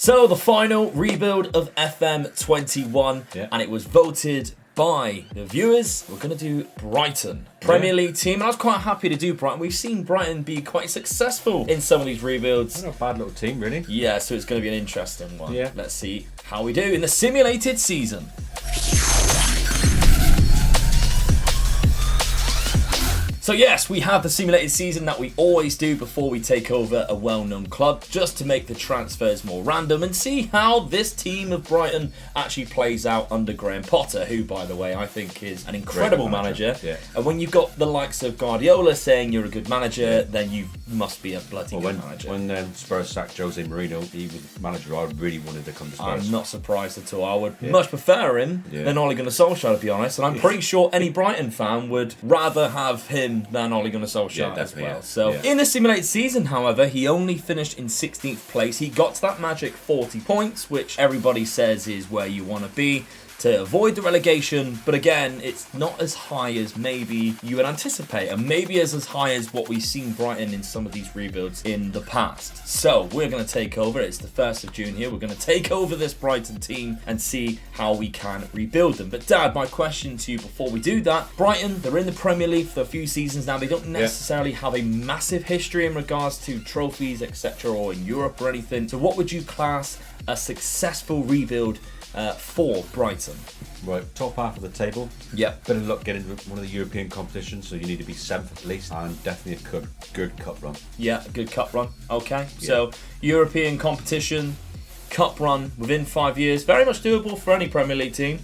So the final rebuild of FM21, and it was voted by the viewers. We're going to do Brighton, Premier League team, and I was quite happy to do Brighton. We've seen Brighton be quite successful in some of these rebuilds. Not a bad little team, really. Yeah, so it's going to be an interesting one. Let's see how we do in the simulated season. So yes, we have the simulated season that we always do before we take over a well-known club, just to make the transfers more random and see how this team of Brighton actually plays out under Graham Potter, who, by the way, I think is an incredible manager. And when you've got the likes of Guardiola saying you're a good manager, then you must be a bloody good manager. When Spurs sacked Jose Mourinho, he was the manager I really wanted to come to Spurs. I'm not surprised at all. I would much prefer him than Ole Gunnar Solskjaer, to be honest. And I'm pretty sure any Brighton fan would rather have him than Ole Gunnar Solskjaer as well. So in the simulated season, however, he only finished in 16th place. He got to that magic 40 points, which everybody says is where you want to be to avoid the relegation, but again, it's not as high as maybe you would anticipate, and maybe as high as what we've seen Brighton in some of these rebuilds in the past. So we're going to take over. It's the 1st of June here. We're going to take over this Brighton team and see how we can rebuild them. But Dad, my question to you before we do that, Brighton, they're in the Premier League for a few seasons now. They don't necessarily have a massive history in regards to trophies, etc., or in Europe or anything. So what would you class a successful rebuild for Brighton? Right, top half of the table. Better luck getting one of the European competitions, so you need to be 7th at least, and definitely a good cup run. A good cup run. Okay, so European competition, cup run within 5 years, very much doable for any Premier League team.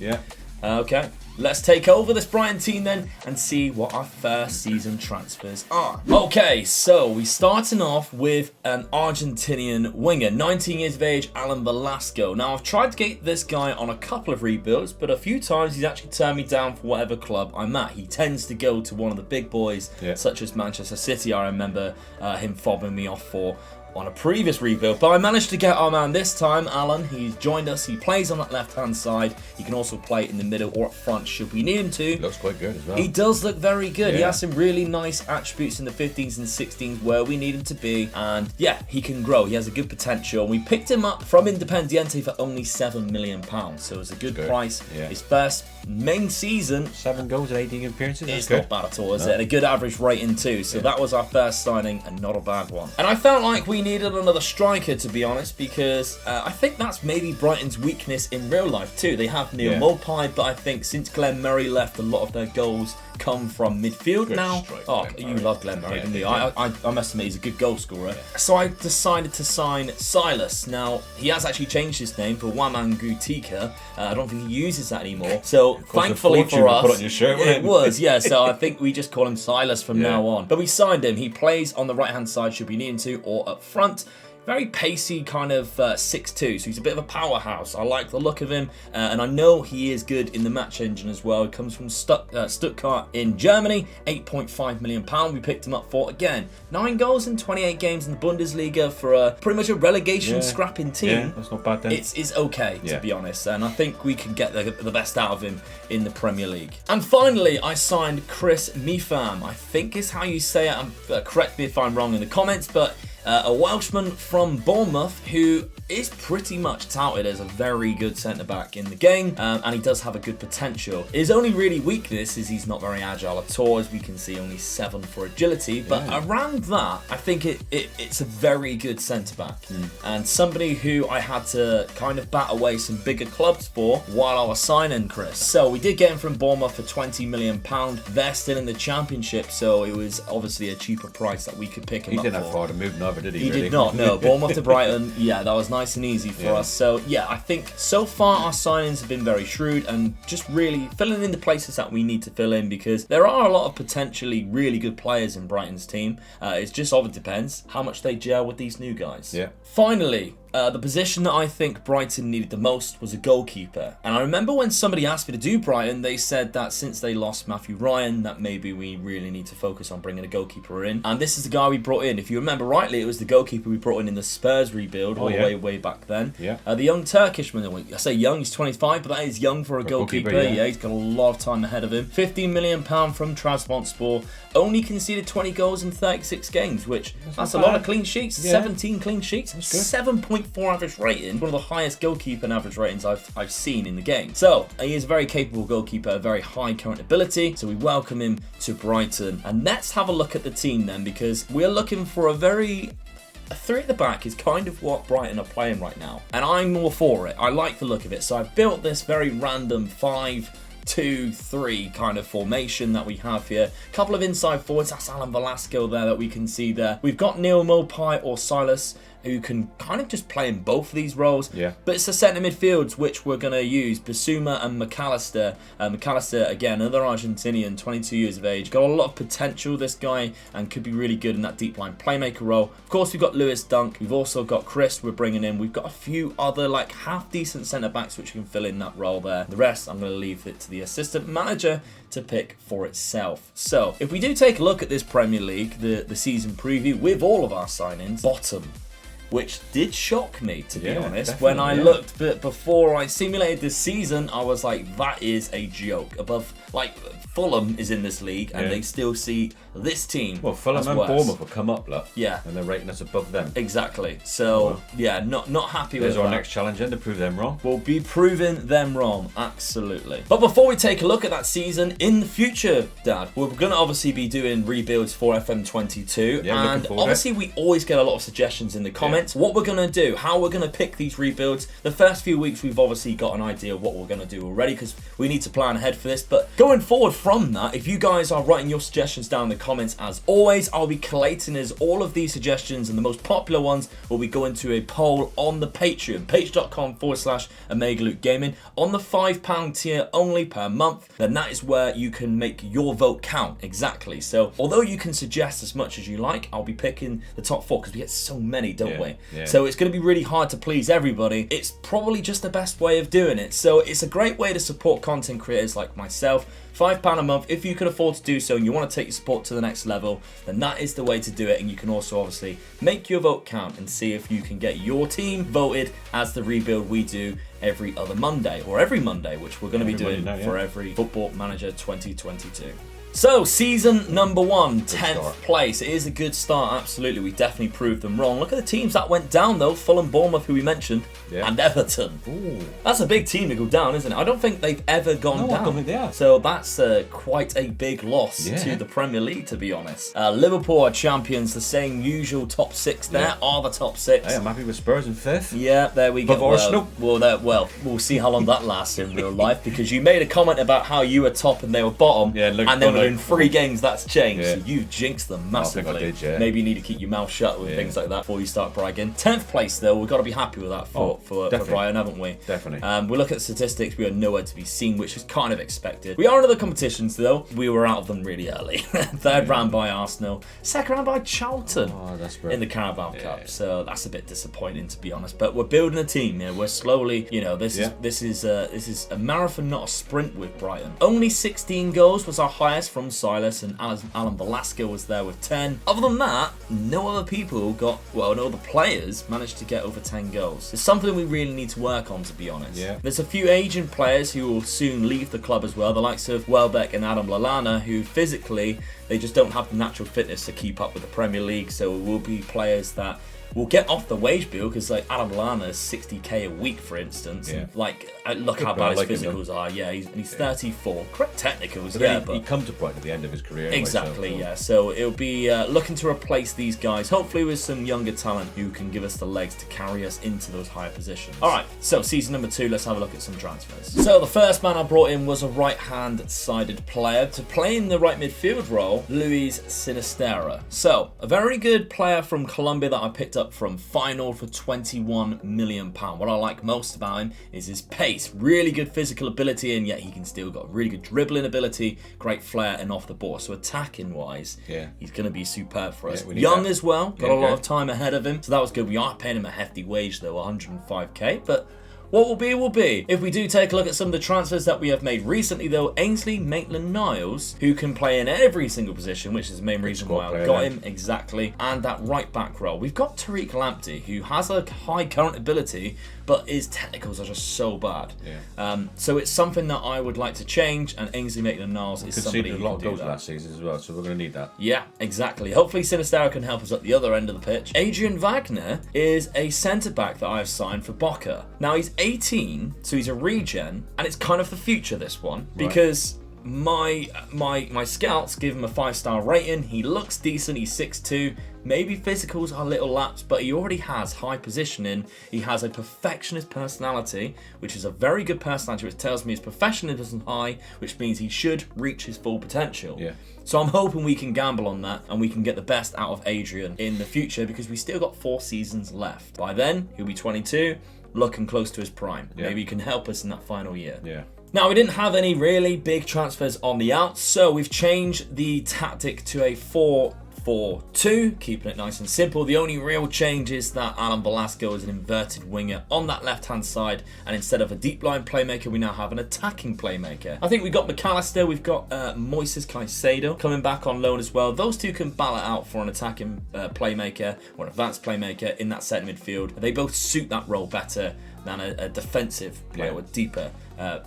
Okay. Let's take over this Brighton team then and see what our first season transfers are. Okay, so we're starting off with an Argentinian winger, 19 years of age, Alan Velasco. Now, I've tried to get this guy on a couple of rebuilds, but a few times he's actually turned me down for whatever club I'm at. He tends to go to one of the big boys, such as Manchester City. I remember him fobbing me off for on a previous rebuild, but I managed to get our man this time, Alan. He's joined us. He plays on that left-hand side. He can also play in the middle or up front should we need him to. Looks quite good as well. He does look very good. He has some really nice attributes in the 15s and 16s where we need him to be, and he can grow. He has a good potential. We picked him up from Independiente for only £7 million, so it's a good price. His first main season, 7 goals and 18 appearances. It's not bad at all, is it? And a good average rating too. So that was our first signing, and not a bad one. And I felt like we needed another striker, to be honest, because I think that's maybe Brighton's weakness in real life too. They have Neil Maupay, but I think since Glenn Murray left, a lot of their goals come from midfield now. You love Glenn Murray, didn't you? I must admit he's a good goal scorer. So I decided to sign Silas. Now, he has actually changed his name for Waman Gutika. I don't think he uses that anymore. So thankfully for us, put on your shirt, it was, so I think we just call him Silas from now on. But we signed him. He plays on the right-hand side should we need him to, or up front. Very pacey kind of 6'2", so he's a bit of a powerhouse. I like the look of him, and I know he is good in the match engine as well. He comes from Stuttgart in Germany, £8.5 million. We picked him up for, again, 9 goals in 28 games in the Bundesliga for pretty much a relegation scrapping team. Yeah, that's not bad then. It's okay, to be honest, and I think we can get the best out of him in the Premier League. And finally, I signed Chris Mepham. I think is how you say it. Correct me if I'm wrong in the comments, but a Welshman from Bournemouth who is pretty much touted as a very good centre-back in the game, and he does have a good potential. His only really weakness is he's not very agile at all, as we can see, only 7 for agility, but around that, I think it's a very good centre-back, and somebody who I had to kind of bat away some bigger clubs for while I was signing Chris. So we did get him from Bournemouth for £20 million. They're still in the Championship, so it was obviously a cheaper price that we could pick him up for. He didn't have far to move neither, did he? He did not, no. Bournemouth to Brighton, that was nice and easy for us. So I think so far our signings have been very shrewd and just really filling in the places that we need to fill in, because there are a lot of potentially really good players in Brighton's team. It just obviously depends how much they gel with these new guys. Finally, the position that I think Brighton needed the most was a goalkeeper. And I remember when somebody asked me to do Brighton, they said that since they lost Matthew Ryan, that maybe we really need to focus on bringing a goalkeeper in. And this is the guy we brought in. If you remember rightly, it was the goalkeeper we brought in the Spurs rebuild all the way back then. The young Turkishman, I say young, he's 25, but that is young for a goalkeeper. He's got a lot of time ahead of him. £15 million from Trabzonspor. Only conceded 20 goals in 36 games, which that's a lot of clean sheets. 17 clean sheets. 7.2 90.4 average rating, one of the highest goalkeeper average ratings I've seen in the game. So he is a very capable goalkeeper, very high current ability, so we welcome him to Brighton. And let's have a look at the team then, because we're looking for a 3 at the back is kind of what Brighton are playing right now, and I'm all for it. I like the look of it, so I've built this very random 5-2-3 kind of formation that we have here. A couple of inside forwards, that's Alan Velasco there that we can see there. We've got Neil Mopai or Silas, who can kind of just play in both of these roles. Yeah. But it's the centre midfields which we're going to use. Basuma and McAllister. McAllister, again, another Argentinian, 22 years of age. Got a lot of potential, this guy, and could be really good in that deep line playmaker role. Of course, we've got Lewis Dunk. We've also got Chris we're bringing in. We've got a few other like half-decent centre-backs which can fill in that role there. The rest, I'm going to leave it to the assistant manager to pick for itself. So, if we do take a look at this Premier League, the season preview, with all of our signings, bottom, which did shock me, to be honest. When I looked, but before I simulated this season, I was like, that is a joke. Above, like, Fulham is in this league, and they still see this team. Well, Fulham and Bournemouth will come up, look. Yeah. And they're rating us above them. Exactly. So, not happy with that. There's our next challenge then, to prove them wrong. We'll be proving them wrong, absolutely. But before we take a look at that season, in the future, Dad, we're going to obviously be doing rebuilds for FM22. Yeah, and obviously we always get a lot of suggestions in the comments. What we're going to do, how we're going to pick these rebuilds. The first few weeks we've obviously got an idea of what we're going to do already, because we need to plan ahead for this. But going forward from that, if you guys are writing your suggestions down in the comments, as always, I'll be collating all of these suggestions, and the most popular ones will be going to a poll on the Patreon, patreon.com/OmegaLukeGaming. On the £5 tier only per month, then that is where you can make your vote count, exactly. So although you can suggest as much as you like, I'll be picking the top 4, because we get so many, don't we? Yeah. So it's going to be really hard to please everybody. It's probably just the best way of doing it. So it's a great way to support content creators like myself. £5 a month, if you can afford to do so and you want to take your support to the next level, then that is the way to do it. And you can also obviously make your vote count and see if you can get your team voted as the rebuild we do every other Monday, or every Monday, which we're going to be doing for every Football Manager 2022. So, season number 1, 10th place. It is a good start, absolutely. We definitely proved them wrong. Look at the teams that went down, though. Fulham, Bournemouth, who we mentioned, and Everton. Ooh. That's a big team to go down, isn't it? I don't think they've ever gone down. I don't think they have. So that's quite a big loss to the Premier League, to be honest. Liverpool are champions. The same usual top 6 there are the top 6. Hey, I'm happy with Spurs in 5th. Yeah, there we go. Arsenal. Well, we'll see how long that lasts in real life, because you made a comment about how you were top and they were bottom, and then in 3 games that's changed. So you jinxed them massively. I think I did, Maybe you need to keep your mouth shut with things like that before you start bragging. 10th place though, we've got to be happy with that for Brighton, haven't we? Definitely. We look at the statistics, we are nowhere to be seen, which is kind of expected. We are in other competitions though. We were out of them really early. 3rd round by Arsenal, 2nd round by Charlton in the Carabao Cup. So that's a bit disappointing, to be honest. But we're building a team here. We're slowly, this is a marathon, not a sprint with Brighton. Only 16 goals was our highest from Silas, and Alan Velasco was there with 10. Other than that, no other players managed to get over 10 goals. It's something we really need to work on, to be honest. There's a few aging players who will soon leave the club as well, the likes of Welbeck and Adam Lallana, who physically, they just don't have the natural fitness to keep up with the Premier League, so it will be players that will get off the wage bill, because like Adam Lallana is 60k a week, for instance. And, look how bad his physicals are. He's 34. Correct technicals, but he come to Brighton at the end of his career. Exactly, So it'll be looking to replace these guys, hopefully with some younger talent who can give us the legs to carry us into those higher positions. All right, so season number 2, let's have a look at some transfers. So the first man I brought in was a right-hand-sided player to play in the right midfield role, Luis Sinistera. So a very good player from Colombia that I picked up from Feyenoord for £21 million. What I like most about him is his pace, really good physical ability, and yet he can still got really good dribbling ability, great flair, and off the ball. So attacking wise, he's going to be superb for us. Young as well, got a lot of time ahead of him, so that was good. We are paying him a hefty wage though, 105k, but what will be, will be. If we do take a look at some of the transfers that we have made recently, though, Ainsley Maitland-Niles, who can play in every single position, which is the main reason why I got him, exactly, and that right back role. We've got Tariq Lampty, who has a high current ability, but his technicals are just so bad. So it's something that I would like to change, and Ainsley Maitland-Niles is somebody who conceded a lot of can do goals that. last season as well, so we're going to need that. Yeah, exactly. Hopefully Sinistero can help us at the other end of the pitch. Adrian Wagner is a centre-back that I've signed for Boca. Now, he's 18, so he's a regen, and it's kind of the future, this one, because my scouts give him a 5-star rating. He looks decent. He's 6'2". Maybe physicals are a little lapsed, but he already has high positioning. He has a perfectionist personality, which is a very good personality, which tells me his perfectionism is high, which means he should reach his full potential. So I'm hoping we can gamble on that and we can get the best out of Adrian in the future, because we still got 4 seasons left. By then, he'll be 22, looking close to his prime. Maybe he can help us in that final year. Now, we didn't have any really big transfers on the outs, so we've changed the tactic to a 4-4-2, keeping it nice and simple. The only real change is that Alan Velasco is an inverted winger on that left-hand side, and instead of a deep-line playmaker, we now have an attacking playmaker. I think we've got McAllister, we've got Moises Caicedo coming back on loan as well. Those two can battle it out for an attacking playmaker or an advanced playmaker in that centre midfield. They both suit that role better than a defensive player or deeper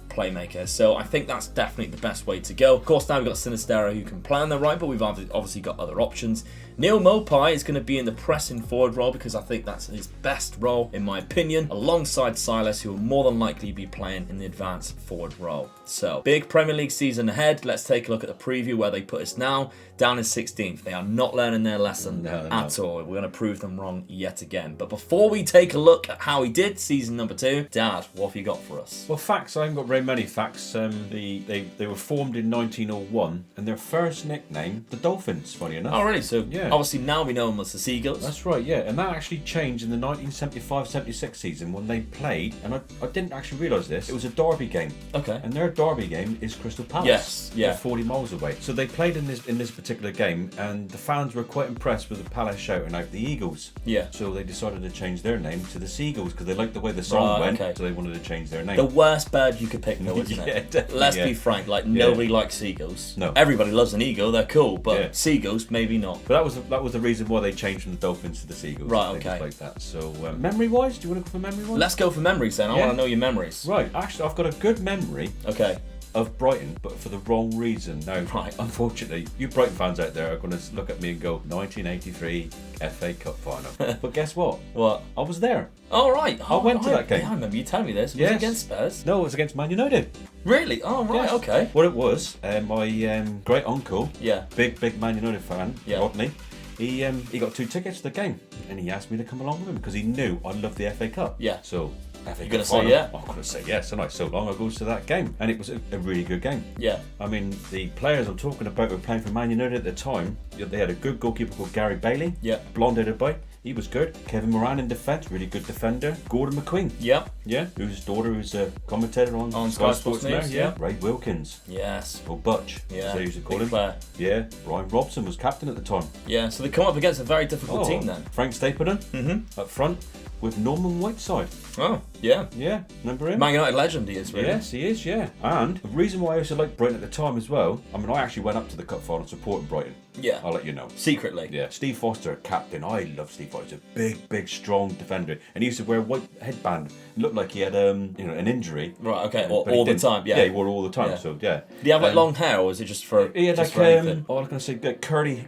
playmaker. So I think that's definitely the best way to go. Of course, now we've got Sinistero who can play on the right, but we've obviously got other options. Neil Mopai is going to be in the pressing forward role, because I think that's his best role, in my opinion, alongside Silas, who will more than likely be playing in the advanced forward role. So, big Premier League season ahead. Let's take a look at the preview where they put us now, down in 16th. They are not learning their lesson at all. We're going to prove them wrong yet again. But before we take a look at how he did season number 2, Dad, what have you got for us? Well, facts. I haven't got very many facts. They were formed in 1901, and their first nickname, the Dolphins, funny enough. Oh, really? So, obviously now we know them as the Seagulls. That's right, yeah. And that actually changed in the 1975-76 season when they played, and I didn't actually realise this, it was a derby game. Okay. And their derby game is Crystal Palace. Yes, yeah. They're 40 miles away. So they played in this particular game, and the fans were quite impressed with the Palace shouting out the Eagles. Yeah. So they decided to change their name to the Seagulls, because they liked the way the song went, so they wanted to change their name. The worst bird you could pick, though, isn't it? Definitely, Let's be frank, nobody likes seagulls. No. Everybody loves an eagle, they're cool, but seagulls, maybe not. But that was the reason why they changed from the Dolphins to the Seagulls. Right, okay. Like that. So, memory-wise, do you want to go for memory-wise? Let's go for memories then. I want to know your memories. Right, actually, I've got a good memory. Okay. Of Brighton, but for the wrong reason. Now, unfortunately, you Brighton fans out there are going to look at me and go, 1983 FA Cup final. But guess what? What? I was there. Oh, right. I went to that game. Yeah, I remember you telling me this. Was it against Spurs? No, it was against Man United. Really? Oh, right, okay. What it was, my great uncle, big Man United fan, Rodney, he got 2 tickets to the game, and he asked me to come along with him because he knew I loved the FA Cup. Yeah. So, you're going to say yeah? I'm going to say yes, and so long I goes to that game. And it was a really good game. Yeah. I mean, the players I'm talking about were playing for Man United at the time. They had a good goalkeeper called Gary Bailey. Yeah. Blonde-headed boy. He was good. Kevin Moran in defence, really good defender. Gordon McQueen. Yeah. Yeah, whose daughter is a commentator on Sky Sports now. Yeah. Ray Wilkins. Yes. Or Butch. Yeah. So they used to call Big him. player. Yeah. Brian Robson was captain at the time. Yeah, so they come up against a very difficult team then. Frank Stapleton up front with Norman Whiteside. Oh, yeah. Yeah, remember him? Man United legend he is, really. Yes, he is, yeah. And the reason why I also liked Brighton at the time as well, I mean, I actually went up to the Cup final supporting Brighton. Yeah. I'll let you know. Secretly. Yeah. Steve Foster, captain. I love Steve Foster. He's a big, strong defender. And he used to wear a white headband. It looked like he had an injury. Right, okay. All the time, yeah. Yeah, he wore it all the time, yeah. So, yeah. Did he have long hair, or was it just for He had just for anything? I was going to say, curly.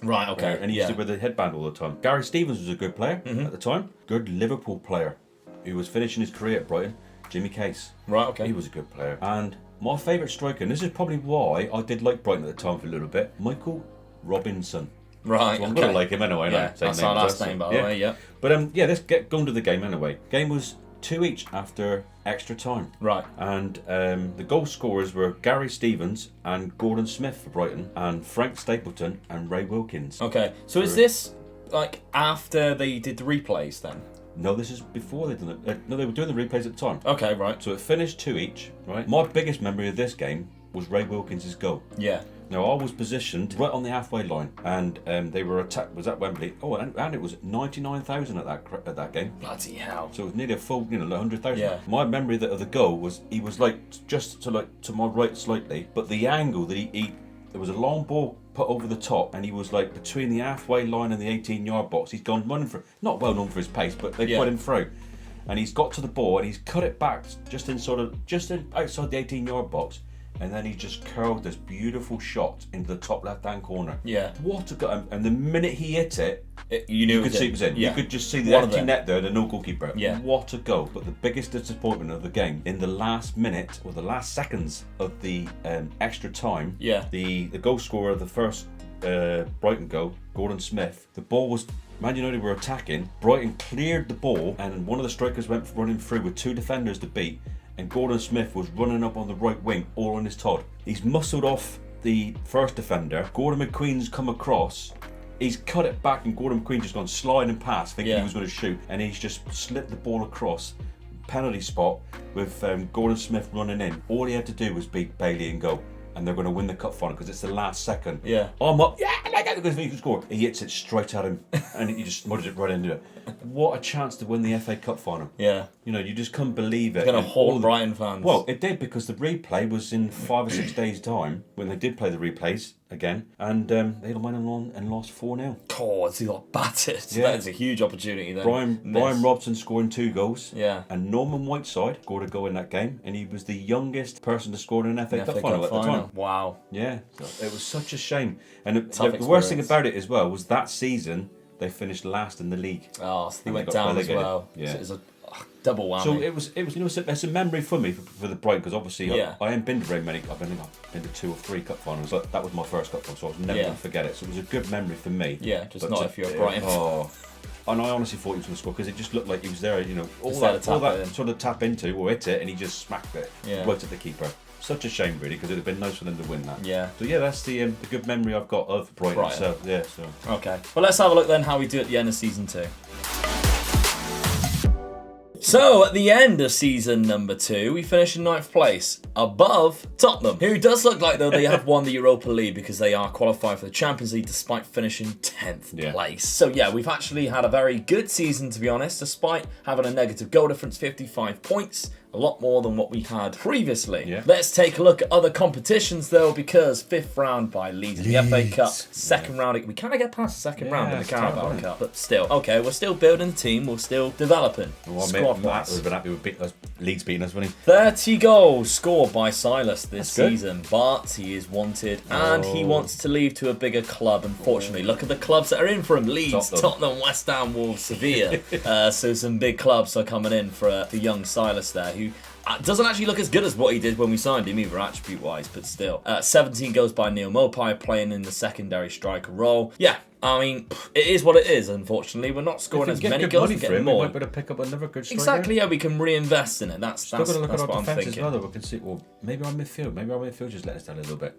Right, okay. And he used to wear the headband all the time. Gary Stevens was a good player at the time. Good Liverpool player who was finishing his career at Brighton. Jimmy Case. Right, okay. He was a good player. And my favourite striker, and this is probably why I did like Brighton at the time for a little bit, Michael Robinson. Right, so I'm going to like him anyway. Yeah, that's our last name, by the way, yeah. But let's get going to the game anyway. Game was 2 each after extra time. Right. And the goal scorers were Gary Stevens and Gordon Smith for Brighton, and Frank Stapleton and Ray Wilkins. Okay, so is this after they did the replays then? No, this is before they did it. No, they were doing the replays at the time. Okay, right. So it finished 2 each, right? My biggest memory of this game was Ray Wilkins' goal. Yeah. Now, I was positioned right on the halfway line, and they were attacked. Was at Wembley. Oh, and it was 99,000 at that game. Bloody hell! So it was nearly a full, 100,000. Yeah. My memory of the goal was he was just to my right slightly, but the angle that he there was a long ball put over the top, and he was between the halfway line and the 18-yard box. He's gone running for, not well known for his pace, but they put him through. and he's got to the ball and he's cut it back just outside the 18-yard box. And then he just curled this beautiful shot into the top left-hand corner. Yeah. What a goal. And the minute he hit it, you could see it was in. Yeah. You could just see the empty net there, the no goalkeeper. Yeah. What a goal. But the biggest disappointment of the game, in the last minute, or the last seconds of the extra time, the goal scorer of the first Brighton goal, Gordon Smith, the ball was... Man United were attacking, Brighton cleared the ball, and one of the strikers went running through with 2 defenders to beat, and Gordon Smith was running up on the right wing, all on his Todd. He's muscled off the first defender. Gordon McQueen's come across. He's cut it back, and Gordon McQueen's just gone sliding past, thinking he was going to shoot, and he's just slipped the ball across. Penalty spot with Gordon Smith running in. All he had to do was beat Bailey and go. And they're going to win the cup final because it's the last second. Yeah. I'm up. Yeah, I got to go score. He hits it straight at him, and he just mudders it right into it. What a chance to win the FA Cup final. Yeah. You know, you just couldn't believe it. It's going to hold Brighton fans. Well, it did, because the replay was in 5 or 6 days' time when they did play the replays again, and they went on and lost 4-0. Oh, he got battered. Yeah. That is a huge opportunity then. Brian Robson scoring 2 goals. Yeah. And Norman Whiteside scored a goal in that game, and he was the youngest person to score in an FA Cup final at the time. Wow. Yeah. So it was such a shame. And the worst thing about it as well was that season they finished last in the league. Oh, so they went down as well. Yeah. So it was a double whammy. So it was it's a memory for me for the Brighton, because obviously I haven't been to very many. I've been to 2 or 3 cup finals. But that was my first cup final, so I was never going to forget it. So it was a good memory for me. Yeah, just not if you're a Brighton. And I honestly thought he was going to score, because it just looked like he was there. You know, all that sort of tap into or hit it, and he just smacked it right at the keeper. Such a shame, really, because it would have been nice for them to win that. Yeah. So yeah, that's the good memory I've got of Brighton. So yeah. So okay. Well, let's have a look then how we do at the end of season 2. So, at the end of season number 2, we finish in 9th place, above Tottenham, who does look like, though, they have won the Europa League, because they are qualified for the Champions League despite finishing 10th place. So, yeah, we've actually had a very good season, to be honest, despite having a negative goal difference, 55 points. A lot more than what we had previously. Yeah. Let's take a look at other competitions, though, because 5th round by Leeds, the FA Cup, 2nd round. We kind of get past the 2nd round in the Carabao Cup, but still. Okay, we're still building the team, we're still developing. Matt would have been happy with Leeds beating us, wouldn't he? 30 goals scored by Silas this season, but he is wanted, and he wants to leave to a bigger club, unfortunately. Look at the clubs that are in for him. Leeds, Tottenham, West Ham, Wolves, Sevilla. So some big clubs are coming in for young Silas there, who doesn't actually look as good as what he did when we signed him, either attribute-wise, but still. 17 goals by Neil Mopai, playing in the secondary striker role. Yeah, I mean, it is what it is, unfortunately. We're not scoring as many goals, we're getting more. We might be able to pick up another good striker. Exactly, yeah, we can reinvest in it. That's what I'm thinking. As well, though. We can see, well, maybe our midfield just let us down a little bit.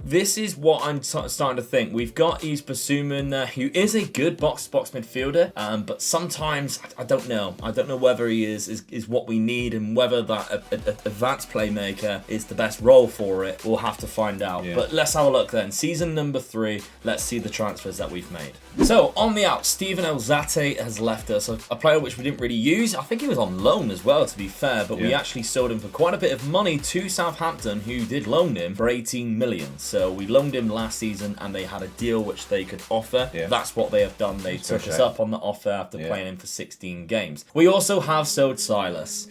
This is what I'm starting to think. We've got Yves Basuma, who is a good box-to-box midfielder, but sometimes, I don't know. I don't know whether he is what we need, and whether that advanced playmaker is the best role for it. We'll have to find out. Yeah. But let's have a look then. Season number 3, let's see the transfers that we've made. So, on the out, Steven Elzate has left us, a player which we didn't really use. I think he was on loan as well, to be fair, but we actually sold him for quite a bit of money to Southampton, who did loan him for 18 million. So, we loaned him last season, and they had a deal which they could offer. Yeah. That's what they have done. They took us up on the offer after playing him for 16 games. We also have sold Silas.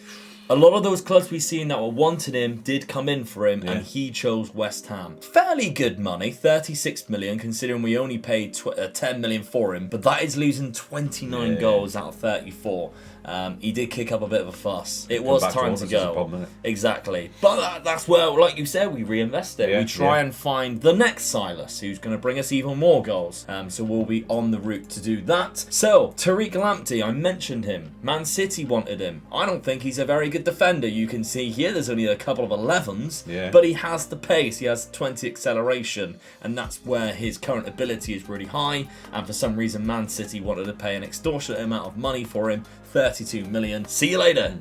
A lot of those clubs we've seen that were wanting him did come in for him, and he chose West Ham. Fairly good money, 36 million, considering we only paid 10 million for him, but that is losing 29 goals out of 34. He did kick up a bit of a fuss. It was time to go. Problem, exactly. But that's where, like you said, we reinvest it. We try and find the next Silas, who's going to bring us even more goals. So we'll be on the route to do that. So, Tariq Lampty, I mentioned him. Man City wanted him. I don't think he's a very good defender. You can see here there's only a couple of 11s, but he has the pace. He has 20 acceleration, and that's where his current ability is really high. And for some reason, Man City wanted to pay an extortionate amount of money for him. 32 million. See you later.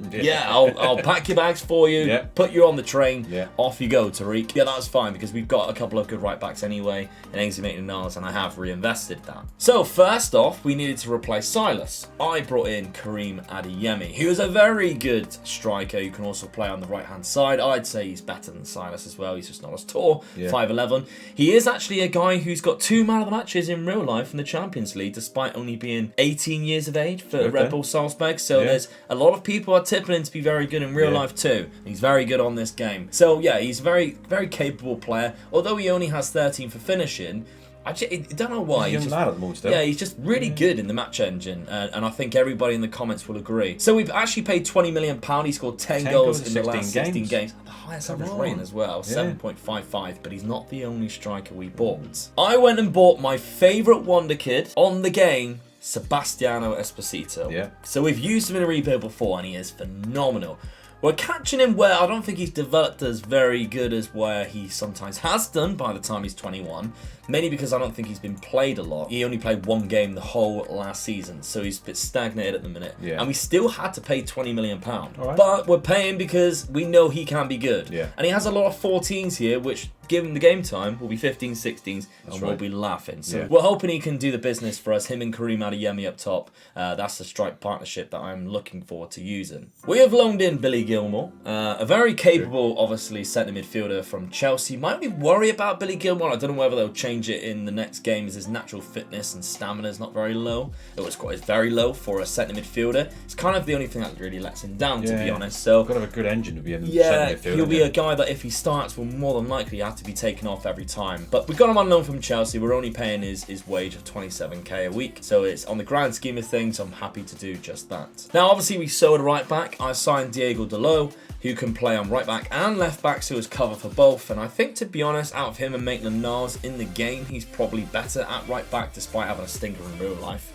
I'll pack your bags for you, put you on the train, off you go, Tariq. Yeah, that's fine, because we've got a couple of good right backs anyway, and Ainsley Maitland-Niles, and I have reinvested that. So first off, we needed to replace Silas. I brought in Karim Adeyemi, who is a very good striker. You can also play on the right hand side. I'd say he's better than Silas as well. He's just not as tall, 5'11". He is actually a guy who's got 2 man of the matches in real life in the Champions League, despite only being 18 years of age for Red Bull Salzburg. prospect, so there's a lot of people are tipping him to be very good in real life too. He's very good on this game. So yeah, he's a very, very capable player. Although he only has 13 for finishing, I don't know why. He's a young lad at the moment still. Yeah, he's just really good in the match engine, and I think everybody in the comments will agree. So we've actually paid £20 million. He scored 10 goals in the last 16 games. The highest average rating as well, 7.55, but he's not the only striker we bought. I went and bought my favourite wonder kid on the game, Sebastiano Esposito. Yeah. So we've used him in a rebuild before, and he is phenomenal. We're catching him where I don't think he's developed as very good as where he sometimes has done by the time he's 21. Mainly because I don't think he's been played a lot. He only played one game the whole last season, so he's a bit stagnated at the minute. Yeah. And we still had to pay £20 million. Right. But we're paying because we know he can be good. Yeah. And he has a lot of 14s here, which, given the game time, will be 15s, 16s, and we'll be laughing. So we're hoping he can do the business for us, him and Karim Adeyemi up top. That's the strike partnership that I'm looking forward to using. We have loaned in Billy Gilmour, a very capable, obviously, centre midfielder from Chelsea. Might we worry about Billy Gilmour? I don't know whether they'll change it in the next game, as his natural fitness and stamina is not very low. It's very low for a centre midfielder. It's kind of the only thing that really lets him down, to be honest. So got to have a good engine to be in the centre midfielder. He'll be a guy that if he starts will more than likely have to be taken off every time. But we got him on loan from Chelsea. We're only paying his wage of 27k a week. So it's on the grand scheme of things, I'm happy to do just that. Now obviously we sold a right back. I signed Diego Dalot, who can play on right back and left back, so is cover for both. And I think, to be honest, out of him and Maitland-Niles in the game, he's probably better at right back, despite having a stinker in real life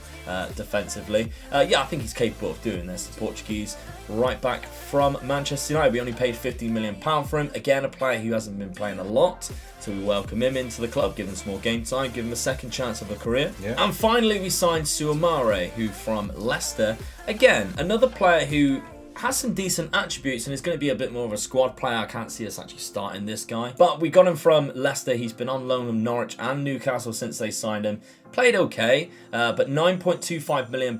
defensively. I think he's capable of doing this. The Portuguese right back from Manchester United. We only paid £15 million for him. Again, a player who hasn't been playing a lot, so we welcome him into the club, give him some more game time, give him a second chance of a career. Yeah. And finally, we signed Soumaré, who from Leicester. Again, another player who has some decent attributes and is going to be a bit more of a squad player. I can't see us actually starting this guy. But we got him from Leicester. He's been on loan from Norwich and Newcastle since they signed him. Played okay, but £9.25 million.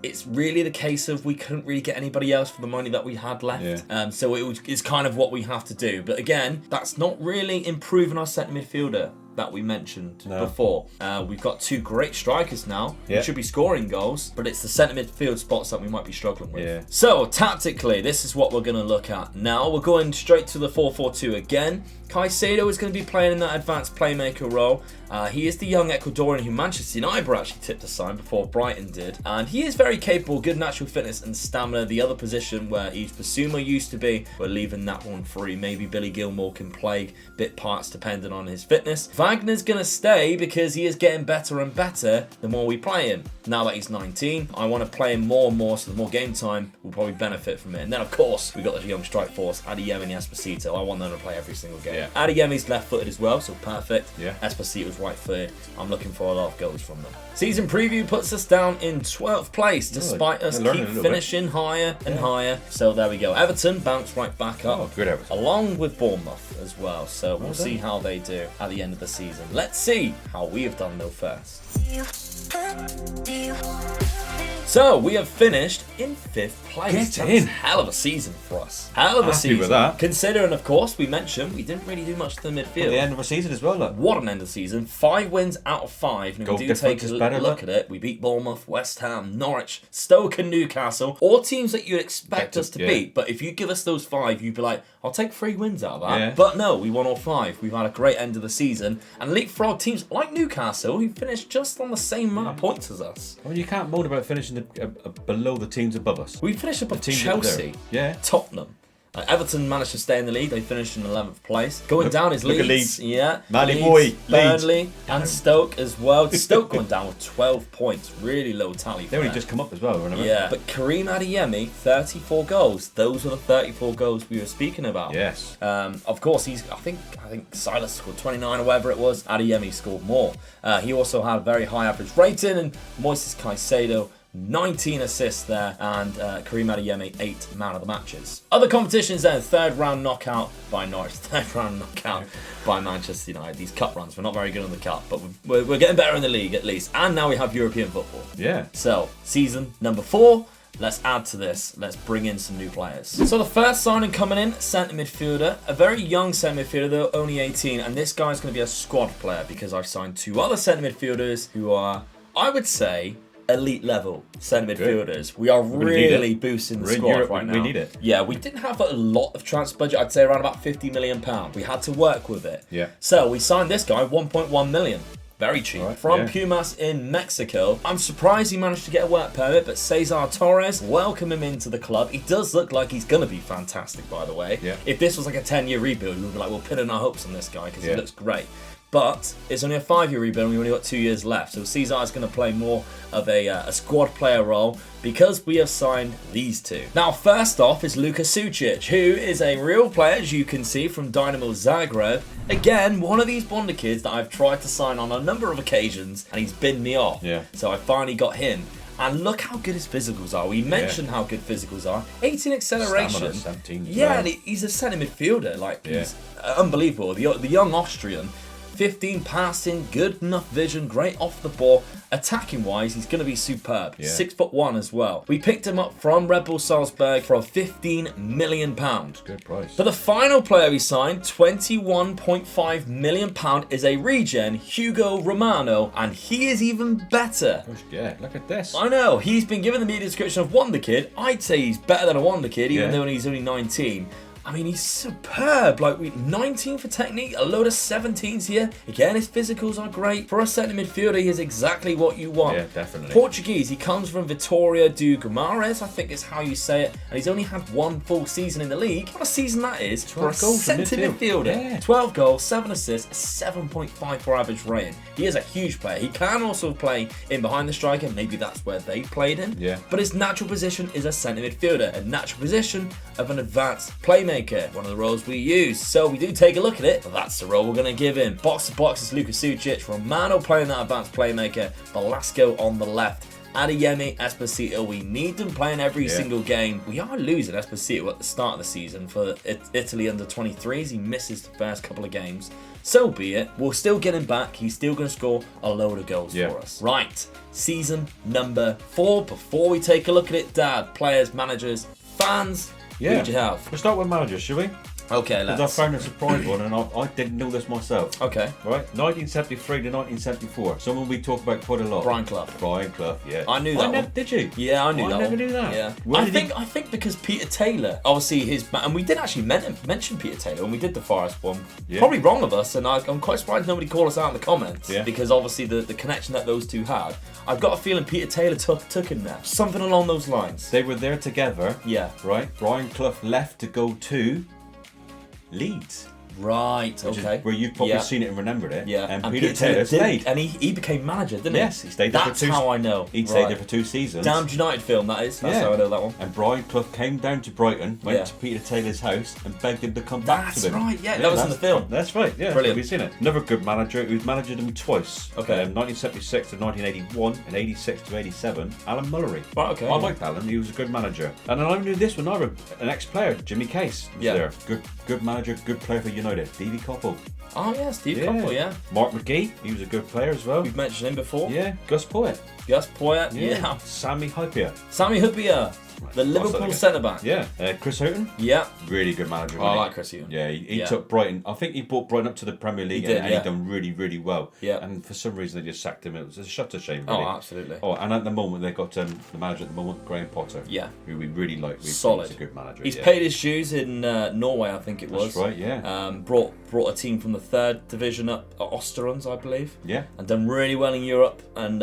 It's really the case of we couldn't really get anybody else for the money that we had left. Yeah. So it's kind of what we have to do. But again, that's not really improving our centre midfielder that we mentioned before. We've got two great strikers now. Yeah. We should be scoring goals, but it's the centre midfield spots that we might be struggling with. Yeah. So tactically, this is what we're going to look at now. We're going straight to the 4-4-2 again. Caicedo is going to be playing in that advanced playmaker role. He is the young Ecuadorian who Manchester United were actually tipped to sign before Brighton did. And he is very capable, good natural fitness and stamina. The other position where Yves Bissouma used to be, we're leaving that one free. Maybe Billy Gilmour can play bit parts depending on his fitness. Wagner's going to stay because he is getting better and better the more we play him. Now that he's 19, I want to play him more and more, so the more game time will probably benefit from it. And then, of course, we've got the young strike force, Adeyemi and Esposito. I want them to play every single game. Yeah. Adeyemi's left-footed as well, so perfect. Yeah. Esposito's right-footed. I'm looking for a lot of goals from them. Season preview puts us down in 12th place, despite us keep finishing higher and higher. So there we go. Everton bounced right back up. Oh, good Everton. Along with Bournemouth as well. So we'll see how they do at the end of the season. Let's see how we have done though first. So we have finished in 5th place. That's a hell of a season for us. Hell of a season. With that. Considering, of course, we mentioned we didn't really do much to the midfield. At the end of a season as well, look. What an end of the season. 5 wins out of 5. And if we do take a look at it, we beat Bournemouth, West Ham, Norwich, Stoke and Newcastle. All teams that you'd expect us to beat. But if you give us those 5, you'd be like, I'll take 3 wins out of that. Yeah. But no, we won all 5. We've had a great end of the season. And leapfrog teams like Newcastle, who finished just on the same amount of points as us. Well, you can't moan about finishing below the teams above us. We finished above Chelsea, Tottenham. Everton managed to stay in the league. They finished in 11th place. Going down is Leeds. Yeah. Leeds, Burnley, and Stoke as well. Stoke going down with 12 points. Really low tally. They only just come up as well, remember? Yeah. But Karim Adeyemi, 34 goals. Those are the 34 goals we were speaking about. Yes. Of course, I think Silas scored 29 or whatever it was. Adeyemi scored more. He also had a very high average rating, and Moises Caicedo 19 assists there, and Karim Adeyemi 8 man of the matches. Other competitions then, 3rd round knockout by Norwich, 3rd round knockout by Manchester United. These cup runs, we're not very good on the cup, but we're getting better in the league at least. And now we have European football. Yeah. So, season number 4. Let's add to this. Let's bring in some new players. So the first signing coming in, centre midfielder. A very young centre midfielder, though, only 18. And this guy's going to be a squad player because I've signed 2 other centre midfielders who are, I would say, elite level centre midfielders. We are really boosting the squad right now. We need it. Yeah, we didn't have a lot of transfer budget. I'd say around about £50 million. We had to work with it. Yeah. So we signed this guy, 1.1 million. Very cheap. Right, from Pumas in Mexico. I'm surprised he managed to get a work permit, but Cesar Torres, welcome him into the club. He does look like he's going to be fantastic, by the way. Yeah. If this was like a 10-year rebuild, we would be like, we're pinning our hopes on this guy because he looks great. But it's only a 5-year rebuild and we've only got 2 years left. So Cesar is going to play more of a squad player role because we have signed these two. Now, first off is Luka Succinc, who is a real player, as you can see, from Dynamo Zagreb. Again, one of these Wonder kids that I've tried to sign on a number of occasions and he's binned me off. Yeah. So I finally got him. And look how good his physicals are. We mentioned how good physicals are. 18 acceleration. Stamina, 17. Yeah, and he's a centre midfielder. Like, he's unbelievable. The young Austrian. 15 passing, good enough vision, great off the ball. Attacking wise, he's going to be superb. 6'1" as well. We picked him up from Red Bull Salzburg for £15 million. Good price. But the final player we signed, £21.5 million, is a regen, Hugo Romano, and he is even better. Yeah, look at this. I know, he's been given the media description of Wonder Kid. I'd say he's better than a Wonder Kid, even though he's only 19. I mean, he's superb. Like, 19 for technique, a load of 17s here. Again, his physicals are great. For a centre midfielder, he is exactly what you want. Yeah, definitely. Portuguese, he comes from Vitória do Guimarães, I think is how you say it. And he's only had one full season in the league. What a season that is for a centre midfielder. Yeah. 12 goals, 7 assists, 7.54 average rating. He is a huge player. He can also play in behind the striker. Maybe that's where they played him. Yeah. But his natural position is a centre midfielder. A natural position of an advanced playmaker. One of the roles we use. So we do take a look at it, but that's the role we're going to give him. Box to box is Luka Succinc, Romano playing that advanced playmaker, Velasco on the left, Adrian Esposito. We need them playing every single game. We are losing Esposito at the start of the season for Italy under 23s. He misses the first couple of games. So be it. We'll still get him back. He's still going to score a load of goals for us. Right, season number 4. Before we take a look at it, Dad, players, managers, fans, who did you have? We'll start with managers, shall we? Okay, let's. Because I found a surprise one and I didn't know this myself. Okay. Right? 1973 to 1974. Someone we talk about quite a lot. Brian Clough. Brian Clough, yeah. I knew that one. Did you? Yeah, I knew that I never one. knew that. Yeah. I think because Peter Taylor, obviously and we did actually mention Peter Taylor when we did the Forest one. Yeah. Probably wrong of us, and I'm quite surprised nobody called us out in the comments. Yeah. Because obviously the connection that those two had. I've got a feeling Peter Taylor took him there. Something along those lines. They were there together. Yeah. Right? Brian Clough left to go to Leeds. Right, Which okay. is where you've probably seen it and remembered it. Yeah. And Peter Taylor stayed. And he became manager, didn't he? Yes, he stayed there That's for 2 how I know. He stayed there for 2 seasons. Damned United film, that is. That's how I know that one. And Brian Clough came down to Brighton, went to Peter Taylor's house and begged him to come back to them. That's right, yeah. That was in the film. That's right, yeah. Brilliant. We've seen it. Another good manager who's managed them twice. Okay. 1976 to 1981 and 86 to 87, Alan Mullery. Right, okay. I liked Alan, he was a good manager. And I knew this one, an ex-player, Jimmy Case was there. Good manager, good player for United. Davy Coppell. Oh yeah, Steve Coppell, yeah. Mark McGee, he was a good player as well. We've mentioned him before. Yeah. Gus Poyet. Yeah. Sammy Hyypiä. Sammy Hyypiä. The Liverpool centre-back. Yeah. Chris Houghton. Yeah. Really good manager. I like Chris Houghton. Yeah, he took Brighton. I think he brought Brighton up to the Premier League and he done really, really well. Yeah. And for some reason they just sacked him. It was a shame, really. Oh, absolutely. Oh, and at the moment they've got the manager at the moment, Graham Potter. Yeah. Who we really like. Solid. He's a good manager. He's paid his dues in Norway, I think it was. That's right, yeah. Brought a team from the 3rd division up, Osterunds, I believe. Yeah. And done really well in Europe. And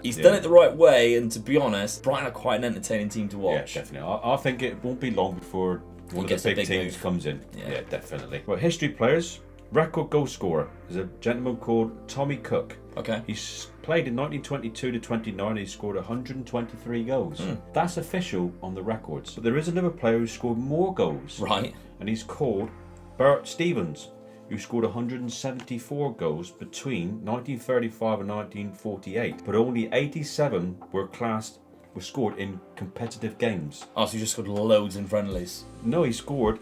he's done it the right way. And to be honest, Brighton are quite an entertaining team to watch. Yeah, definitely. I think it won't be long before one of the big teams comes in. Yeah, definitely. Well, history players, record goal scorer is a gentleman called Tommy Cook. Okay. He's played in 1922 to 29. He scored 123 goals. That's official on the records. But there is another player who scored more goals. Right. And he's called Bert Stevens, who scored 174 goals between 1935 and 1948. But only 87 were scored in competitive games. Oh, so he just scored loads in friendlies. No, he scored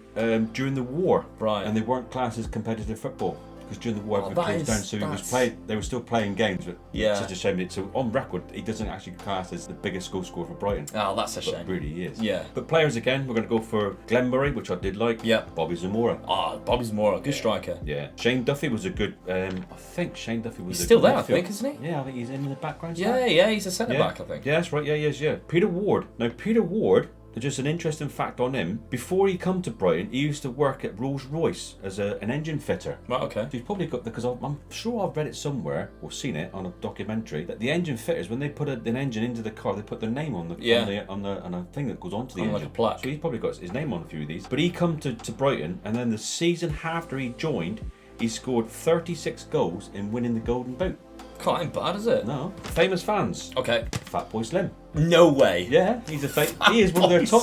during the war. Right. And they weren't classed as competitive football. because during the war everything closed down, so they were still playing games, but it's such a shame. So on record, he doesn't actually class as the biggest goal scorer for Brighton. Oh, that's a shame. But really he is. Yeah. But players again, we're going to go for Glenn Murray, which I did like. Yeah. Bobby Zamora. Bobby Zamora, good striker. Yeah. Shane Duffy was a good. I think Shane Duffy was. He's still there, I think, isn't he? Yeah, I think he's in the background. Yeah, he's a centre back, I think. Yeah, that's right. Yeah, he is. Yeah. Peter Ward. Now, Peter Ward. Just an interesting fact on him. Before he come to Brighton, he used to work at Rolls-Royce as an engine fitter. Right, okay. So he's probably got, because I'm sure I've read it somewhere or seen it on a documentary, that the engine fitters, when they put an engine into the car, they put their name on a thing that goes onto the engine. Like a plaque. So he's probably got his name on a few of these. But he come to Brighton, and then the season after he joined, he scored 36 goals in winning the Golden Boot. Quite ain't bad, is it? No. Famous fans. Okay. Fatboy Slim. No way. Yeah, he is one of their top.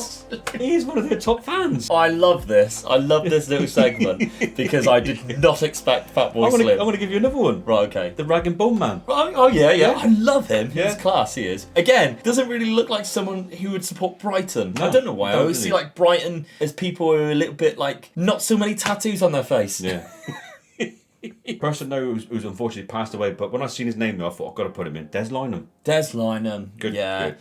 He is one of their top fans. I love this. I love this little segment because I did not expect Fatboy Slim. I'm going to give you another one. Right, okay. The Rag and Bone Man. Oh yeah. I love him. He's class. He is. Again, doesn't really look like someone who would support Brighton. No, I don't know why. I always see like Brighton as people who are a little bit like not so many tattoos on their face. Yeah. Person now who's unfortunately passed away, but when I seen his name though, I thought I've got to put him in. Des Lynam. Good. Yeah.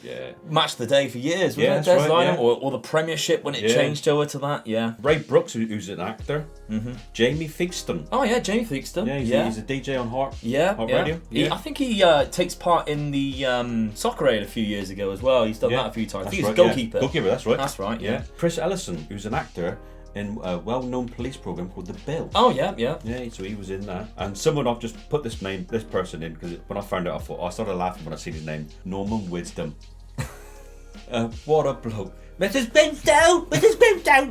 Match of the day for years, wasn't it? Des Lynam, right, or the Premiership when it changed over to that. Yeah. Ray Brooks, who's an actor. Mm-hmm. Jamie Theakston. Oh yeah, Jamie Theakston. Yeah, he's a DJ on Heart. Heart Radio. I think he takes part in the Soccer Aid a few years ago as well. He's done that a few times. He's a goalkeeper. Goalkeeper, that's right. That's right. Yeah. Chris Ellison, who's an actor in a well-known police program called The Bill. Oh yeah. Yeah, so he was in that. And someone, I've just put this person in because when I found out, I started laughing when I seen his name. Norman Wisdom. What a bloke. Mrs. Bimstow!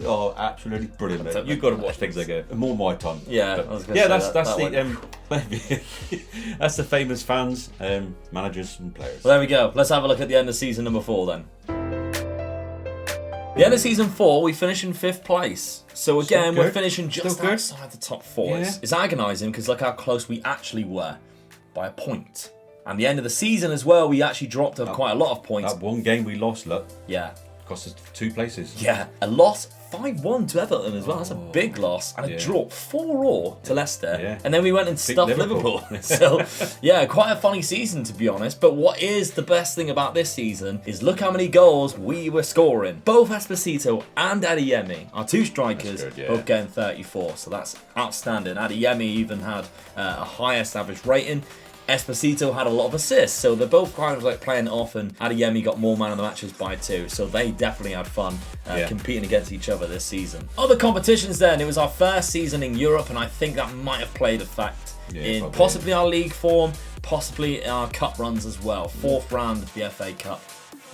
Oh, absolutely brilliant. You've got to watch things like that. More my time. Yeah, that's that's the famous fans, managers and players. Well, there we go. Let's have a look at the end of season number 4 then. The end of season 4, we finish in 5th place. So again, we're finishing just outside the top 4. Yeah. It's agonising because look how close we actually were by a point. And the end of the season as well, we actually dropped quite a lot of points. That one game we lost, look. Yeah. Cost us 2 places. Yeah. A loss 5-1 to Everton as well. That's a big loss. And a draw 4-4 to Leicester. Yeah. And then we went and stuffed Liverpool. So, yeah, quite a funny season to be honest. But what is the best thing about this season is look how many goals we were scoring. Both Esposito and Adeyemi, our 2 strikers, both getting 34. So that's outstanding. Adeyemi even had a highest average rating. Esposito had a lot of assists, so they're both kind of like playing off, and Adeyemi got more man of the matches by 2, so they definitely had fun competing against each other this season. Other competitions then, it was our first season in Europe, and I think that might have played a fact in possibly our league form, possibly our cup runs as well. 4th round of the FA Cup.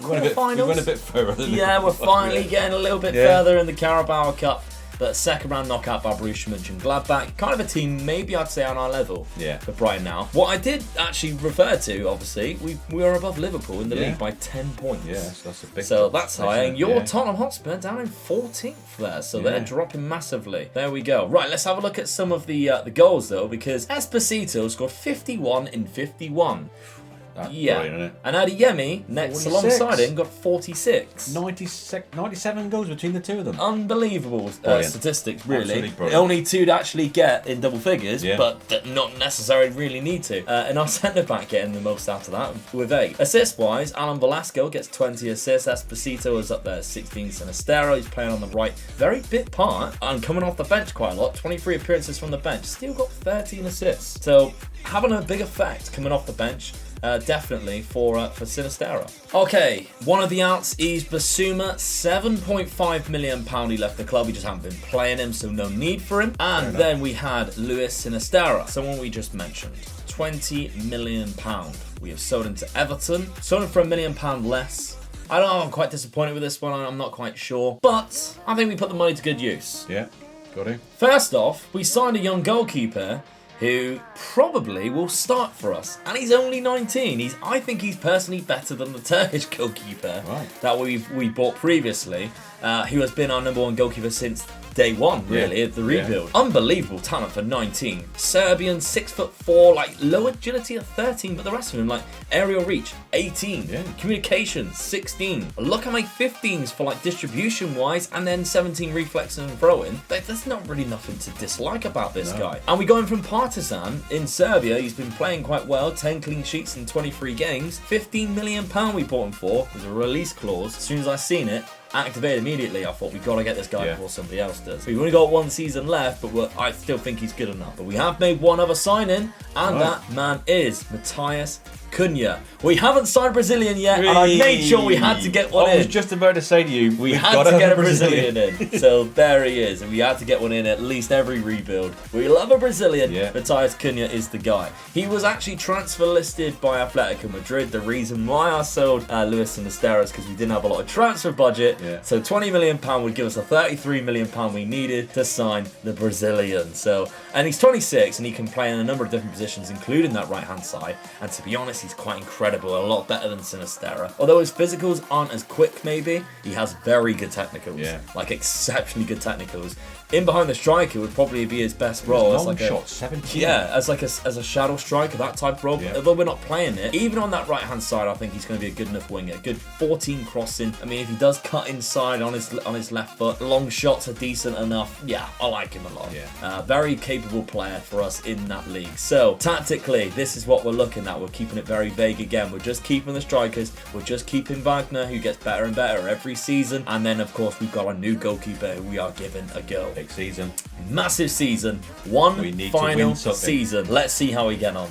We went a bit further. We're finally getting a little bit further in the Carabao Cup. But second round knockout by Borussia Mönchengladbach. Kind of a team maybe I'd say on our level for Brighton now. What I did actually refer to, obviously, we are above Liverpool in the league by 10 points. Yeah, that's a big So that's high. And your Tottenham Hotspur down in 14th there. So they're dropping massively. There we go. Right, let's have a look at some of the goals though, because Esposito scored 51 in 51. That's brilliant, isn't it? And Adeyemi, next 46. alongside him, got 46. 97 goals between the 2 of them. Unbelievable statistics, really. The only 2 to actually get in double figures, but not necessarily really need to. And our centre-back getting the most out of that with 8. Assist-wise, Alan Velasco gets 20 assists. Esposito is up there, 16. Sinistero, he's playing on the right. Very bit part, and coming off the bench quite a lot. 23 appearances from the bench. Still got 13 assists. So, having a big effect coming off the bench. Definitely for Sinistero. Okay, one of the outs is Basuma. £7.5 million he left the club. We just haven't been playing him, so no need for him. And then we had Luis Sinistero, someone we just mentioned. £20 million. We have sold him to Everton. Sold him for £1 million less. I don't know, I'm quite disappointed with this one. I'm not quite sure. But I think we put the money to good use. Yeah, got it. First off, we signed a young goalkeeper who probably will start for us. And he's only 19. I think he's personally better than the Turkish goalkeeper that we bought previously, who has been our number 1 goalkeeper since day one, really, of the rebuild. Unbelievable talent for 19. Serbian, 6'4", like low agility at 13, but the rest of them, like aerial reach, 18. Communication, 16. Look at my 15s for like distribution wise, and then 17 reflex and throwing. There's not really nothing to dislike about this guy. And we got him from Partizan in Serbia. He's been playing quite well, 10 clean sheets in 23 games. £15 million we bought him for. There's a release clause. As soon as I seen it, activated immediately. I thought, we got to get this guy before somebody else does. We've only got one season left, but I still think he's good enough. But we have made one other signing, and that man is Matthias Cunha. We haven't signed Brazilian yet, and I made sure we had to get one in. I was just about to say to you, we had to get a Brazilian in. So there he is, and we had to get one in at least every rebuild. We love a Brazilian. Matthias Cunha is the guy. He was actually transfer listed by Atletico Madrid. The reason why I sold Luis Sinisterra is because we didn't have a lot of transfer budget. So £20 million would give us the £33 million we needed to sign the Brazilian. And he's 26, and he can play in a number of different positions, including that right-hand side. And to be honest, he's quite incredible, a lot better than Sinisterra. Although his physicals aren't as quick, maybe, he has very good technicals, like exceptionally good technicals. In behind the striker would probably be his best role. Long shot, 17. As a shadow striker, that type of role. Although we're not playing it, even on that right-hand side, I think he's going to be a good enough winger. Good 14 crossing. I mean, if he does cut inside on his left foot, long shots are decent enough. Yeah, I like him a lot. Very capable player for us in that league. So tactically, this is what we're looking at. We're keeping it very vague again. We're just keeping the strikers. We're just keeping Wagner, who gets better and better every season. And then, of course, we've got a new goalkeeper who we are giving a go. Big season. Massive season. One final season. Let's see how we get on.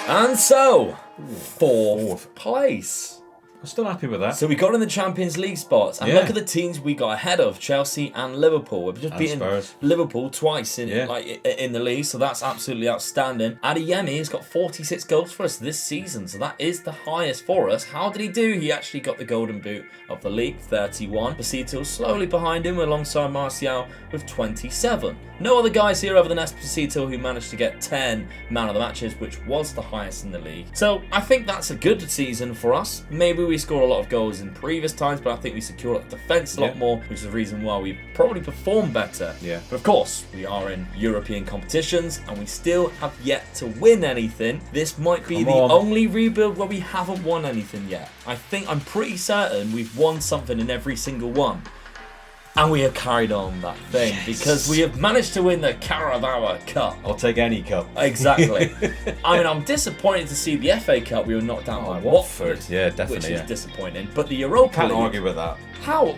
And so, fourth place. I'm still happy with that. So we got in the Champions League spots, and look at the teams we got ahead of: Chelsea and Liverpool. We've just beaten Liverpool twice in the league, so that's absolutely outstanding. Adeyemi has got 46 goals for us this season, so that is the highest for us. How did he do? He actually got the golden boot of the league, 31. Esposito slowly behind him, alongside Martial with 27. No other guys here other than Esposito, who managed to get 10 man of the matches, which was the highest in the league. So I think that's a good season for us. Maybe we scored a lot of goals in previous times, but I think we secured the defence a lot more, which is the reason why we probably performed better. But of course, we are in European competitions, and we still have yet to win anything. This might be the only rebuild where we haven't won anything yet. I'm pretty certain we've won something in every single one. And we have carried on that thing because we have managed to win the Carabao Cup. I'll take any cup. Exactly. I mean, I'm disappointed to see the FA Cup we were knocked down by Watford. Yeah, definitely. Which is disappointing. But the Europa League... Can't argue with that.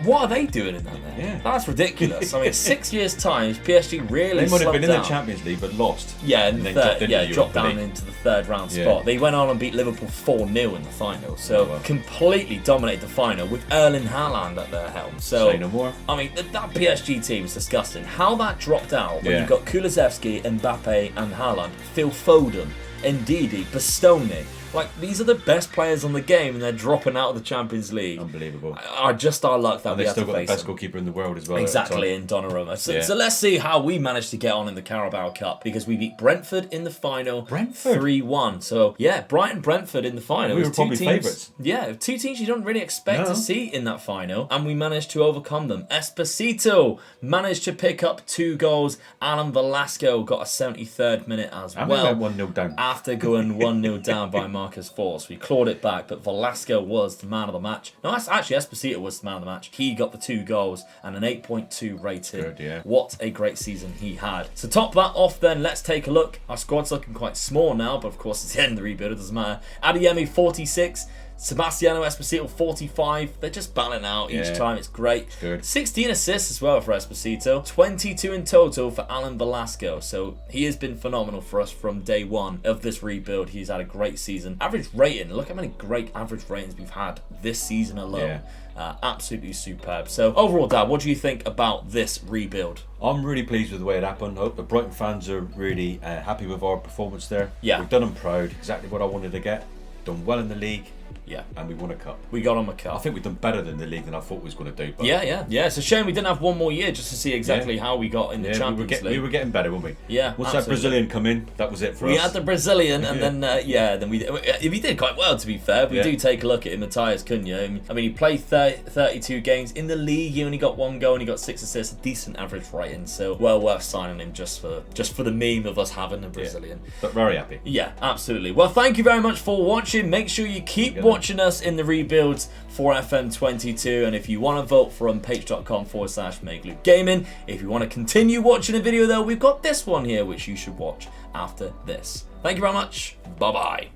What are they doing in that there? Yeah. That's ridiculous. I mean, 6 years' time, PSG really They might have been in down. the Champions League, but lost. Yeah, and dropped down into the third round spot. They went on and beat Liverpool 4-0 in the final. So, completely dominated the final with Erling Haaland at their helm. So, say no more. I mean, that PSG team is disgusting. How that dropped out when you've got Kulusevski, Mbappe and Haaland, Phil Foden, Ndidi, Bastoni. Like, these are the best players on the game, and they're dropping out of the Champions League. Unbelievable. Just our luck that and we have to face. They've still got the best goalkeeper in the world as well. Exactly, in Donnarumma. So let's see how we managed to get on in the Carabao Cup, because we beat Brentford in the final 3-1. So, Brighton, Brentford in the final. We were probably favourites. Yeah, two teams you don't really expect to see in that final, and we managed to overcome them. Esposito managed to pick up 2 goals. Alan Velasco got a 73rd minute as well. And we went 1-0 down. After going 1-0 down by Marcus Forss. We clawed it back, but Velasco was the man of the match. No, that's actually Esposito was the man of the match. He got the 2 goals and an 8.2 rating. Good, What a great season he had. So top that off then, let's take a look. Our squad's looking quite small now, but of course it's the end of the rebuild, it doesn't matter. Adeyemi 46. Sebastiano Esposito 45. They're just battling out each time. It's great. It's good. 16 assists as well for Esposito. 22 in total for Alan Velasco. So he has been phenomenal for us from day one of this rebuild. He's had a great season. Average rating. Look how many great average ratings we've had this season alone. Absolutely superb. So overall, Dad, what do you think about this rebuild? I'm really pleased with the way it happened. I hope the Brighton fans are really happy with our performance there. Yeah. We've done them proud. Exactly what I wanted to get. Done well in the league. Yeah. And we won a cup. We got him a cup. I think we've done better than the league than I thought we was going to do. But yeah. It's a shame we didn't have one more year just to see exactly how we got in the Champions League. We were getting better, weren't we? Yeah. Once that Brazilian come in, that was it for us. We had the Brazilian, and then he did quite well, to be fair. If we do take a look at him, Matthias Cunha. I mean, he played 32 games in the league. He only got 1 goal and he got 6 assists, a decent average rating. So well worth signing him just for the meme of us having a Brazilian. But very happy. Yeah, absolutely. Well, thank you very much for watching. Make sure you keep watching us in the rebuilds for FM22, and if you want to vote from patreon.com/MakeLoopGaming, if you want to continue watching a video though, we've got this one here which you should watch after this. Thank you very much. Bye bye.